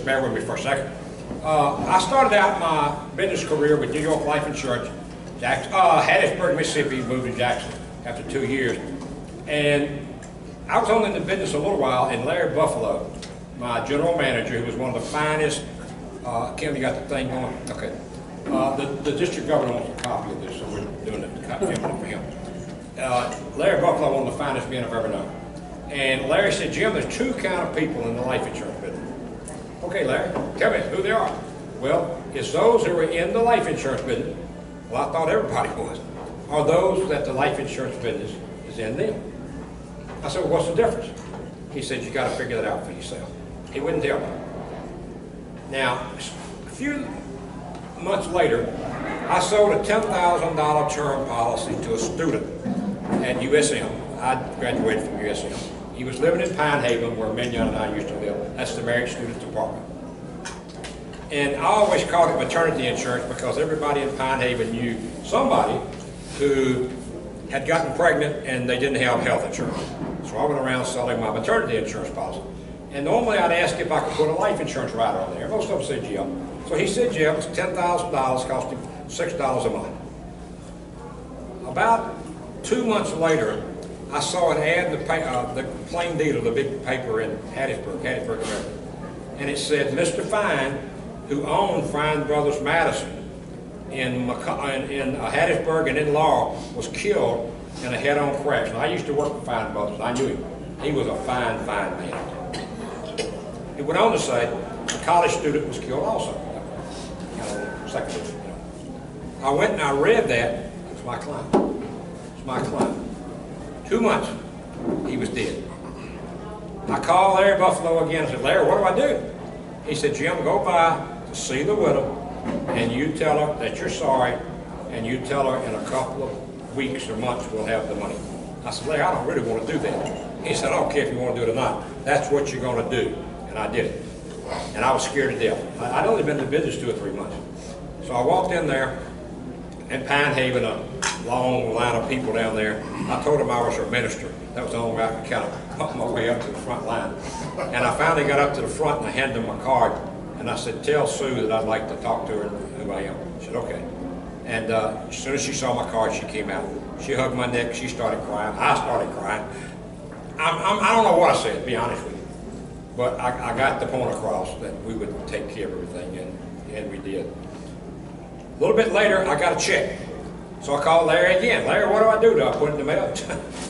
bear with me for a second. I started out my business career with New York Life Insurance, Hattiesburg, Mississippi, moved to Jackson after 2 years. And I was only in the business a little while, and Larry Buffalo, my general manager, who was one of the finest, Kim, you got the thing going? Okay. The district governor wants a copy of this, so we're doing it for him. Larry Buffalo, one of the finest men I've ever known. And Larry said, Jim, there's two kind of people in the life insurance business. Okay, Larry, tell me who they are. Well, it's those who are in the life insurance business. Well, I thought everybody was. Are those that the life insurance business is in them. I said, well, what's the difference? He said, you got to figure that out for yourself. He wouldn't tell me. Now, a few months later, I sold a $10,000 term policy to a student at USM. I graduated from USM. He was living in Pine Haven, where Mignon and I used to live. That's the married students department. And I always called it maternity insurance because everybody in Pine Haven knew somebody who had gotten pregnant and they didn't have health insurance. So I went around selling my maternity insurance policy. And normally I'd ask if I could put a life insurance rider on there. Most of them said, Jim. So he said, Jim, it's $10,000, cost him $6 a month. About 2 months later, I saw an ad in the Plain Dealer, the big paper in Hattiesburg, America. And it said, Mr. Fine, who owned Fine Brothers Madison in Hattiesburg and in Laurel, was killed in a head-on crash. Now, I used to work for Fine Brothers. I knew him. He was a fine, fine man. It went on to say a college student was killed also. I went and I read that. It's my client. It's my client. 2 months, he was dead. I called Larry Buffalo again and said, Larry, what do I do? He said, Jim, go by to see the widow and you tell her that you're sorry, and you tell her in a couple of weeks or months we'll have the money. I said, Larry, I don't really want to do that. He said, I don't care if you want to do it or not. That's what you're going to do. And I did it. And I was scared to death. I'd only been in the business 2 or 3 months. So I walked in there in Pine Haven, a long line of people down there. I told them I was her minister. That was the only way I could kind of pump my way up to the front line. And I finally got up to the front and I handed them my card. And I said, tell Sue that I'd like to talk to her and who I am. She said, okay. And as soon as she saw my card, she came out. She hugged my neck. She started crying. I started crying. I don't know what I said, to be honest with you. But I got the point across that we would take care of everything, and we did. A little bit later, I got a check. So I called Larry again. Larry, what do? Do I put it in the mail?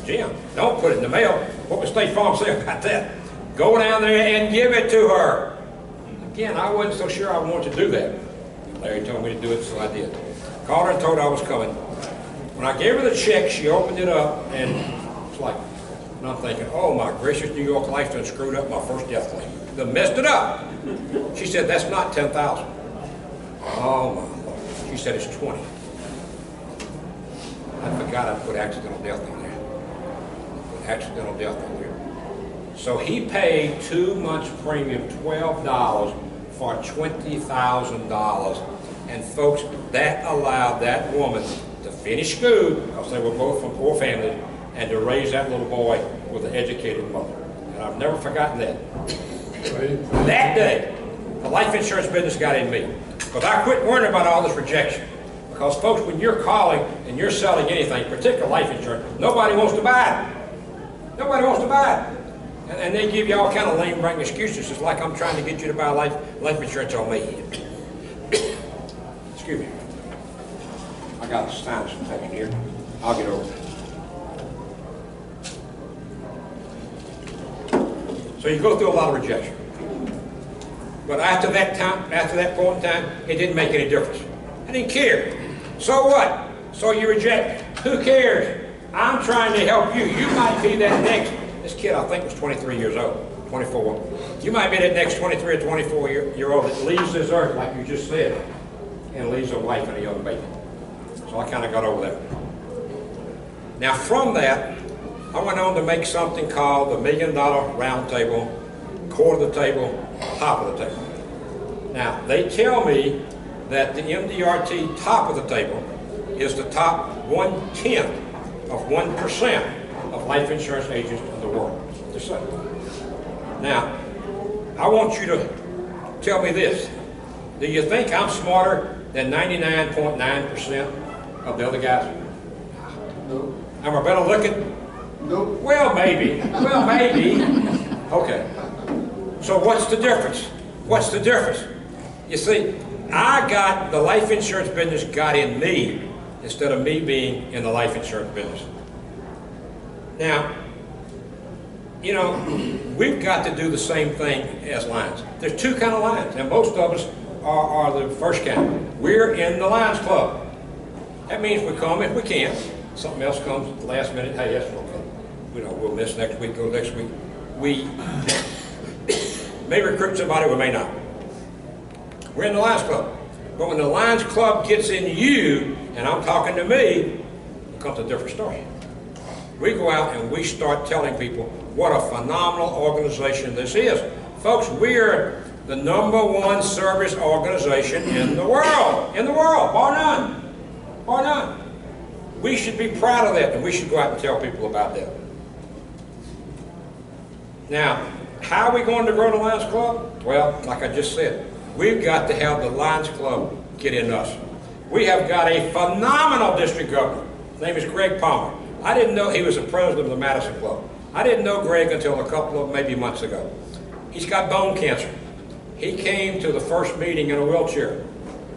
Jim, don't put it in the mail. What would State Farm say about that? Go down there and give it to her. Again, I wasn't so sure I wanted to do that. Larry told me to do it, so I did. Called her and told her I was coming. When I gave her the check, she opened it up, and it's like, and I'm thinking, oh my gracious, New York Life done screwed up my first death claim. They messed it up. She said, that's not 10,000. Oh my Lord. She said it's 20. I forgot I put accidental death on there. Put accidental death on there. So he paid 2 months premium, $12 for $20,000. And folks, that allowed that woman to finish school, because they were both from poor families, and to raise that little boy with an educated mother. And I've never forgotten that. That day, the life insurance business got in me. Because I quit worrying about all this rejection. Because folks, when you're calling and you're selling anything, particularly life insurance, nobody wants to buy it. Nobody wants to buy it. And they give you all kind of lame bring excuses. It's like I'm trying to get you to buy life insurance on me. Excuse me. I got a sinus infection here. I'll get over it. So you go through a lot of rejection. But after that point in time, it didn't make any difference. I didn't care. So what? So you reject. Who cares? I'm trying to help you. You might be that next. This kid, I think, was 23 years old, 24. You might be that next 23 or 24-year-old that leaves this earth, like you just said, and leaves a wife and a young baby. So I kind of got over that. Now, from that, I went on to make something called the $1 Million Round Table, core of the table, top of the table. Now, they tell me that the MDRT top of the table is the top 1/10 of 1% of life insurance agents in the world. Just so. Now, I want you to tell me this. Do you think I'm smarter than 99.9% of the other guys? No. Am I better looking? Nope. Well, maybe. Well, maybe. Okay. So what's the difference? What's the difference? You see, the life insurance business got in me instead of me being in the life insurance business. Now, you know, we've got to do the same thing as Lions. There's two kind of Lions, and most of us are the first kind. We're in the Lions Club. That means we come if we can. Something else comes at the last minute. Hey, yes, we'll come. You know, we'll miss next week, go next week. We may recruit somebody, we may not. We're in the Lions Club. But when the Lions Club gets in you, and I'm talking to me, it becomes a different story. We go out and we start telling people what a phenomenal organization this is. Folks, we're the #1 service organization in the world, bar none, bar none. We should be proud of that, and we should go out and tell people about that. Now, how are we going to grow the Lions Club? Well, like I just said, we've got to have the Lions Club get in us. We have got a phenomenal district governor. His name is Greg Palmer. I didn't know he was the president of the Madison Club. I didn't know Greg until a couple of maybe months ago. He's got bone cancer. He came to the first meeting in a wheelchair.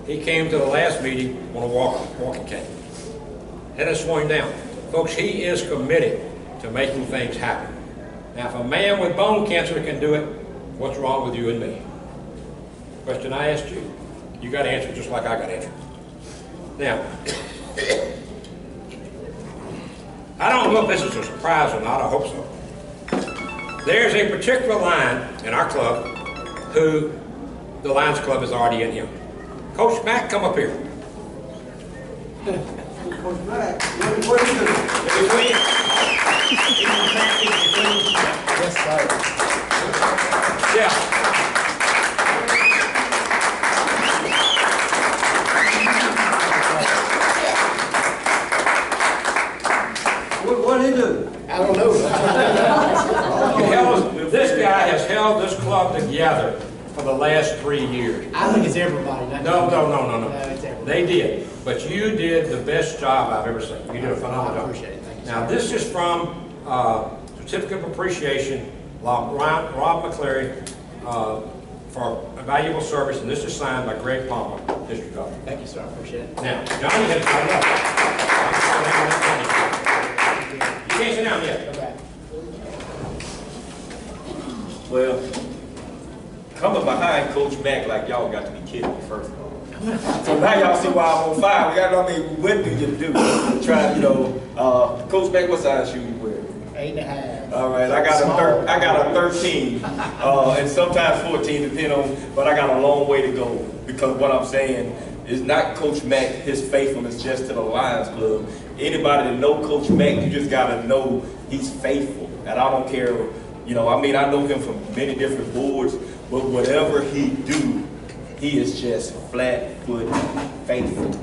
He came to the last meeting on a walking cane. Had to slow him down. Folks, he is committed to making things happen. Now, if a man with bone cancer can do it, what's wrong with you and me? Question I asked you. You got to answer just like I got to answer. Now, I don't know if this is a surprise or not. I hope so. There's a particular line in our club who the Lions Club is already in him. Coach Mack, come up here. Coach Mack, what is it? Yes, sir. Yeah. What did he do? I don't know. This guy has held this club together for the last 3 years. I think it's everybody. No. It's everybody. They did, but you did the best job I've ever seen. You did a phenomenal job. I appreciate it. Thank you. Now, this is from Certificate of Appreciation, Rob McCleary, for a valuable service, and this is signed by Greg Palmer, District Governor. Thank you, sir. I appreciate it. Now, Johnny has signed up. You can't sit down yet. Okay. Well, coming behind Coach Mack like y'all got to be kidding me, first of all. So now y'all see why I'm on fire. What do you do? Try, Coach Mack, what size shoe you wear? 8.5. All right, I got a 13, and sometimes 14, depending on. But I got a long way to go because what I'm saying is not Coach Mack, his faithfulness just to the Lions Club. Anybody that know Coach Mack, you just gotta know he's faithful, and I don't care. I know him from many different boards, but whatever he do, he is just flat-foot faithful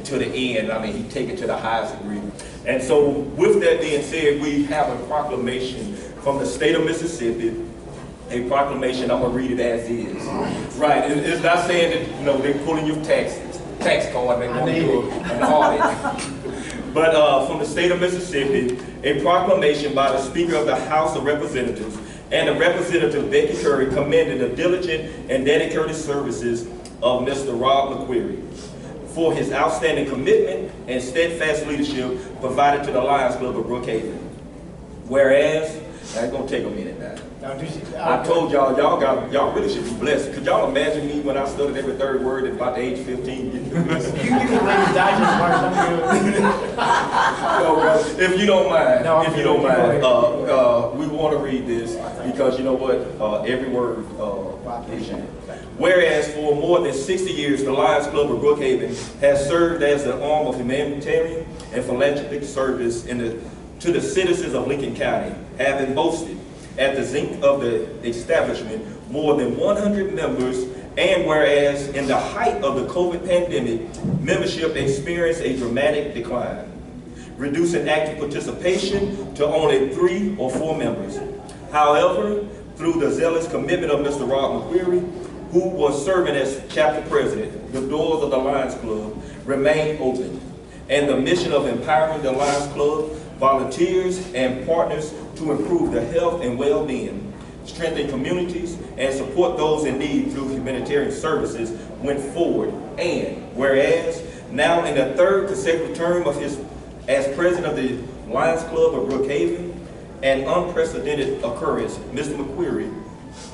to the end. He take it to the highest degree. And so with that being said, we have a proclamation from the state of Mississippi, a proclamation, I'm gonna read it as is. Right, it's not saying that, they're pulling your tax card, they want to do an audit. But from the state of Mississippi, a proclamation by the Speaker of the House of Representatives and the Representative Becky Curry commending the diligent and dedicated services of Mr. Rob McQuarrie for his outstanding commitment and steadfast leadership provided to the Lions Club of Brookhaven. Whereas, now it's gonna take a minute now. I told y'all really should be blessed. Could y'all imagine me when I studied every third word at about the age 15? You can read the digest part. If you don't mind, No, we want to read this because you know what? Every word. Whereas for more than 60 years, the Lions Club of Brookhaven has served as the arm of humanitarian and philanthropic service to the citizens of Lincoln County, having boasted at the zenith of the establishment more than 100 members, and whereas in the height of the COVID pandemic, membership experienced a dramatic decline, reducing active participation to only 3 or 4 members. However, through the zealous commitment of Mr. Rob McQuarrie who was serving as chapter president, the doors of the Lions Club remain open, and the mission of empowering the Lions Club volunteers and partners to improve the health and well-being, strengthen communities, and support those in need through humanitarian services went forward. And whereas now in the third consecutive term of his as president of the Lions Club of Brookhaven, an unprecedented occurrence, Mr. McQuarrie,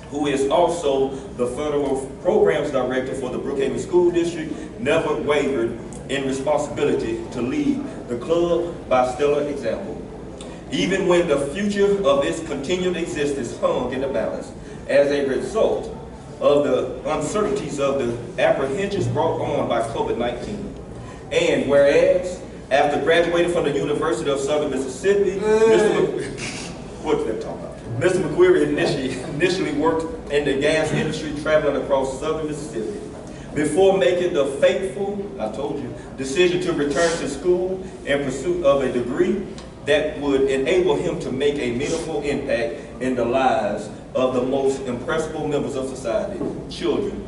who is also the federal programs director for the Brookhaven School District, never wavered in responsibility to lead the club by stellar example. Even when the future of its continued existence hung in the balance as a result of the uncertainties of the apprehensions brought on by COVID-19. And whereas, after graduating from the University of Southern Mississippi, Mr. McQuarrie initially worked in the gas industry, traveling across Southern Mississippi, before making the fateful, I told you, decision to return to school in pursuit of a degree that would enable him to make a meaningful impact in the lives of the most impressionable members of society, children,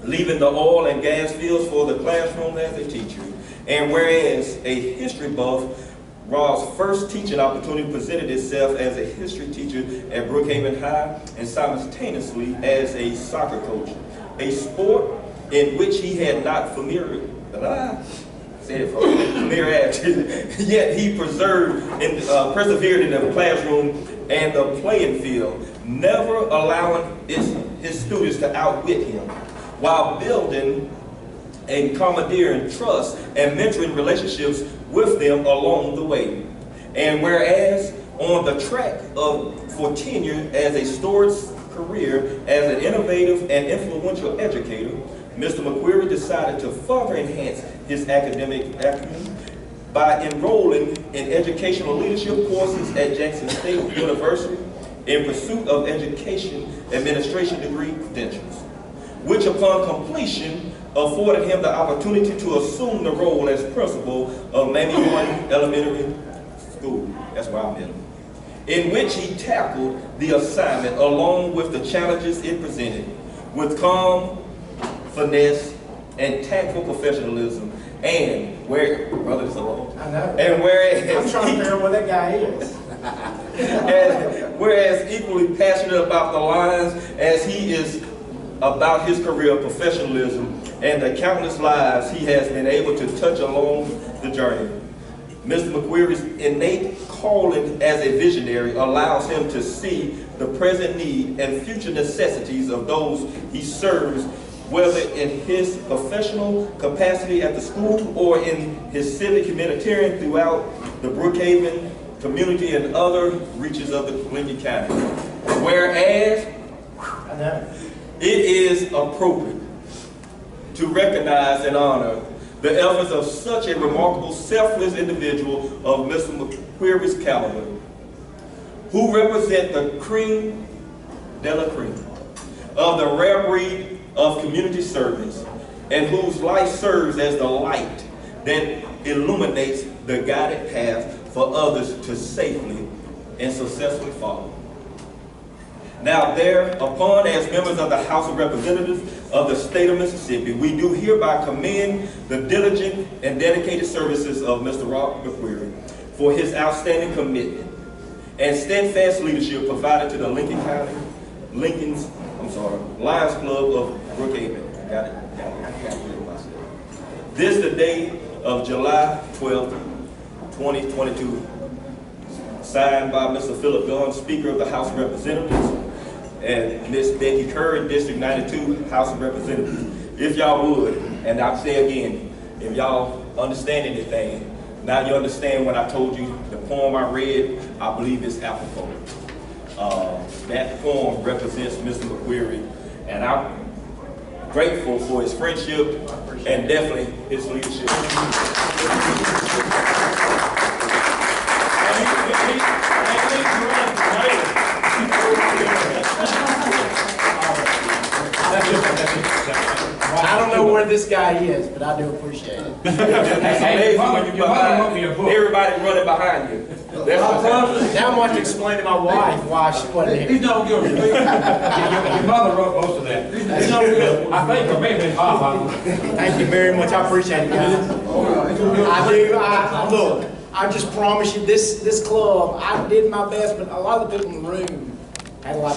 leaving the oil and gas fields for the classroom as a teacher. And whereas a history buff, Raw's first teaching opportunity presented itself as a history teacher at Brookhaven High and simultaneously as a soccer coach, a sport in which he had not familiarity, yet he persevered in the classroom and the playing field, never allowing his students to outwit him, while building and commandeering trust and mentoring relationships with them along the way. And whereas on the track for tenure as a storied career as an innovative and influential educator, Mr. McQuarrie decided to further enhance his academic acumen by enrolling in educational leadership courses at Jackson State University in pursuit of education administration degree credentials, which upon completion afforded him the opportunity to assume the role as principal of Mamie One Elementary School, that's where I met him, in which he tackled the assignment along with the challenges it presented with calm, finesse, and tactful professionalism, and where, brother, it's alone. I know. And whereas I'm trying to figure out what that guy is. whereas equally passionate about the Lions as he is about his career of professionalism and the countless lives he has been able to touch along the journey. Mr. McQuarrie's innate calling as a visionary allows him to see the present need and future necessities of those he serves, whether in his professional capacity at the school or in his civic humanitarian throughout the Brookhaven community and other reaches of the Lincoln County. Whereas it is appropriate to recognize and honor the efforts of such a remarkable, selfless individual of Mr. McQuarrie's caliber, who represent the cream de la cream of the rare breed of community service, and whose life serves as the light that illuminates the guided path for others to safely and successfully follow. Now thereupon, as members of the House of Representatives of the state of Mississippi, we do hereby commend the diligent and dedicated services of Mr. Rob McQuarrie for his outstanding commitment and steadfast leadership provided to the Lions Club of Brookhaven. Got it. This the day of July 12th, 2022. Signed by Mr. Philip Gunn, Speaker of the House of Representatives, and Ms. Becky Curran, District 92, House of Representatives. If y'all would, and I'll say again, if y'all understand anything, now you understand when I told you the poem I read, I believe it's apropos. That poem represents Mr. McQuarrie, and I'm grateful for his friendship and definitely his leadership. I don't know where this guy is, but I do appreciate it. Hey, your mother wrote me a book. Everybody running behind you. That's- Now I'm going to explain to my wife why she wasn't here. He's not gonna speak. Your mother wrote most of that. He's not gonna. I think for me, it's Bob. Thank you very much. I appreciate it, guys. All right, he's gonna. I do. Look, I just promise you, this club, I did my best, but a lot of the people in the room had a lot